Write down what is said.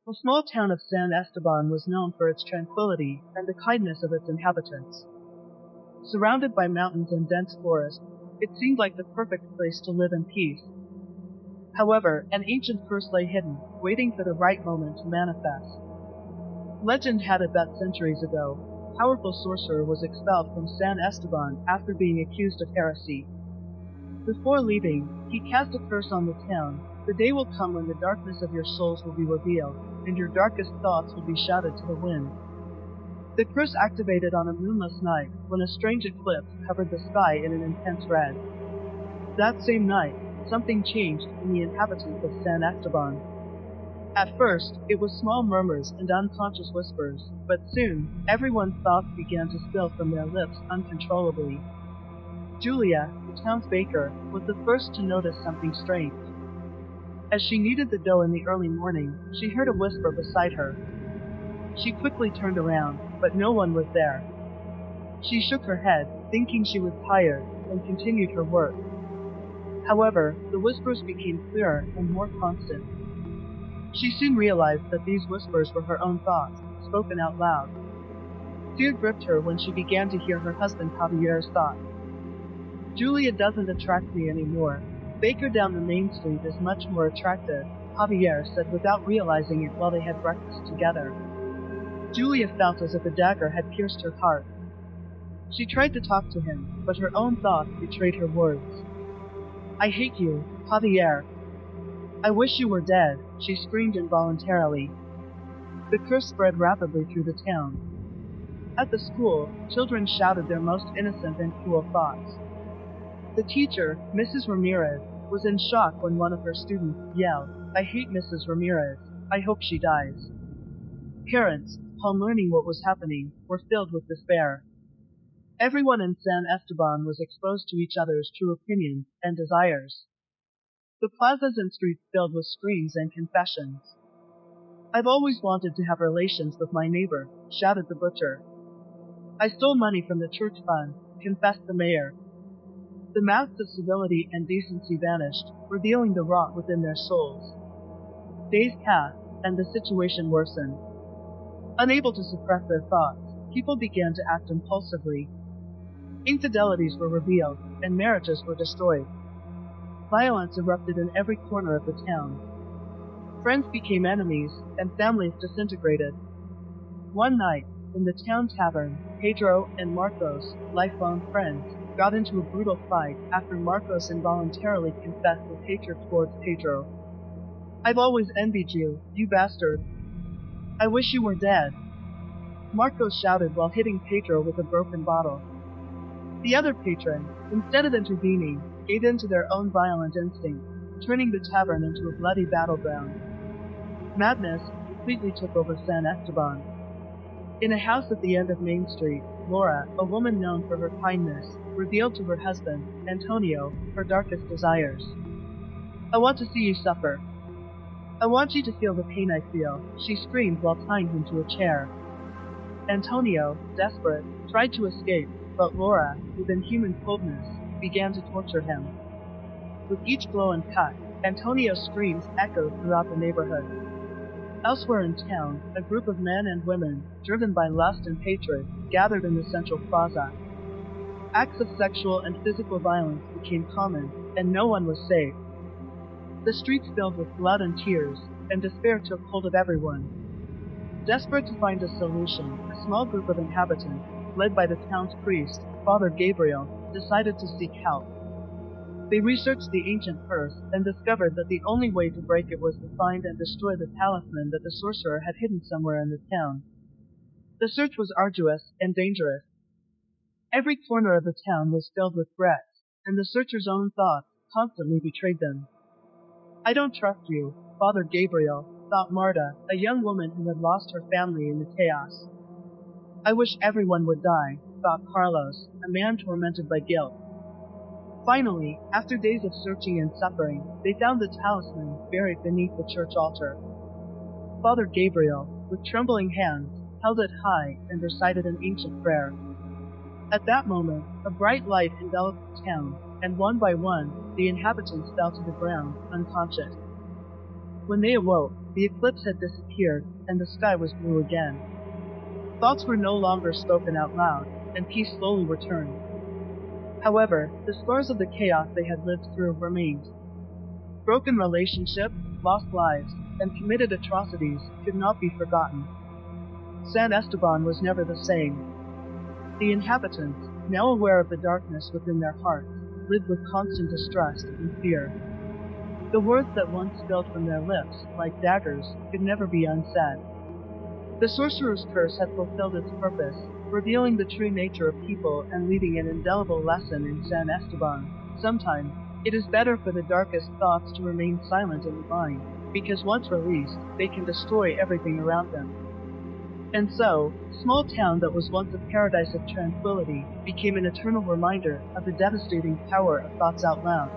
The small town of San Esteban was known for its tranquility and the kindness of its inhabitants. Surrounded by mountains and dense forests, it seemed like the perfect place to live in peace. However, an ancient curse lay hidden, waiting for the right moment to manifest. Legend had it that centuries ago, a powerful sorcerer was expelled from San Esteban after being accused of heresy. Before leaving, he cast a curse on the town. The day will come when the darkness of your souls will be revealed, and your darkest thoughts will be shouted to the wind. The curse activated on a moonless night, when a strange eclipse covered the sky in an intense red. That same night, something changed in the inhabitants of San Esteban. At first, it was small murmurs and unconscious whispers, but soon, everyone's thoughts began to spill from their lips uncontrollably. Julia, the town's baker, was the first to notice something strange. As she kneaded the dough in the early morning, she heard a whisper beside her. She quickly turned around, but no one was there. She shook her head, thinking she was tired, and continued her work. However, the whispers became clearer and more constant. She soon realized that these whispers were her own thoughts, spoken out loud. Fear gripped her when she began to hear her husband Javier's thoughts. Julia doesn't attract me anymore. Baker down the main street is much more attractive, Javier said without realizing it while they had breakfast together. Julia felt as if a dagger had pierced her heart. She tried to talk to him, but her own thoughts betrayed her words. I hate you, Javier. I wish you were dead, she screamed involuntarily. The curse spread rapidly through the town. At the school, children shouted their most innocent and cruel thoughts. The teacher, Mrs. Ramirez, was in shock when one of her students yelled, I hate Mrs. Ramirez, I hope she dies. Parents, upon learning what was happening, were filled with despair. Everyone in San Esteban was exposed to each other's true opinions and desires. The plazas and streets filled with screams and confessions. I've always wanted to have relations with my neighbor, shouted the butcher. I stole money from the church fund, confessed the mayor. The masks of civility and decency vanished, revealing the rot within their souls. Days passed, and the situation worsened. Unable to suppress their thoughts, people began to act impulsively. Infidelities were revealed, and marriages were destroyed. Violence erupted in every corner of the town. Friends became enemies, and families disintegrated. One night, in the town tavern, Pedro and Marcos, lifelong friends, got into a brutal fight after Marcos involuntarily confessed his hatred towards Pedro. I've always envied you, you bastard. I wish you were dead. Marcos shouted while hitting Pedro with a broken bottle. The other patron, instead of intervening, gave in to their own violent instinct, turning the tavern into a bloody battleground. Madness completely took over San Esteban. In a house at the end of Main Street, Laura, a woman known for her kindness, revealed to her husband, Antonio, her darkest desires. I want to see you suffer. I want you to feel the pain I feel, she screamed while tying him to a chair. Antonio, desperate, tried to escape, but Laura, with inhuman coldness, began to torture him. With each blow and cut, Antonio's screams echoed throughout the neighborhood. Elsewhere in town, a group of men and women, driven by lust and hatred, gathered in the central plaza. Acts of sexual and physical violence became common, and no one was safe. The streets filled with blood and tears, and despair took hold of everyone. Desperate to find a solution, a small group of inhabitants, led by the town's priest, Father Gabriel, decided to seek help. They researched the ancient curse and discovered that the only way to break it was to find and destroy the talisman that the sorcerer had hidden somewhere in the town. The search was arduous and dangerous. Every corner of the town was filled with threats, and the searcher's own thoughts constantly betrayed them. I don't trust you, Father Gabriel, thought Marta, a young woman who had lost her family in the chaos. I wish everyone would die, thought Carlos, a man tormented by guilt. Finally, after days of searching and suffering, they found the talisman buried beneath the church altar. Father Gabriel, with trembling hands, held it high and recited an ancient prayer. At that moment, a bright light enveloped the town, and one by one, the inhabitants fell to the ground, unconscious. When they awoke, The eclipse had disappeared, and the sky was blue again. Thoughts were no longer spoken out loud, and peace slowly returned. However, the scars of the chaos they had lived through remained. Broken relationships, lost lives, and committed atrocities could not be forgotten. San Esteban was never the same. The inhabitants, now aware of the darkness within their hearts, lived with constant distrust and fear. The words that once spilled from their lips, like daggers, could never be unsaid. The sorcerer's curse had fulfilled its purpose, revealing the true nature of people and leaving an indelible lesson in San Esteban. Sometimes, it is better for the darkest thoughts to remain silent in the mind, because once released, they can destroy everything around them. And so, the small town that was once a paradise of tranquility became an eternal reminder of the devastating power of thoughts out loud.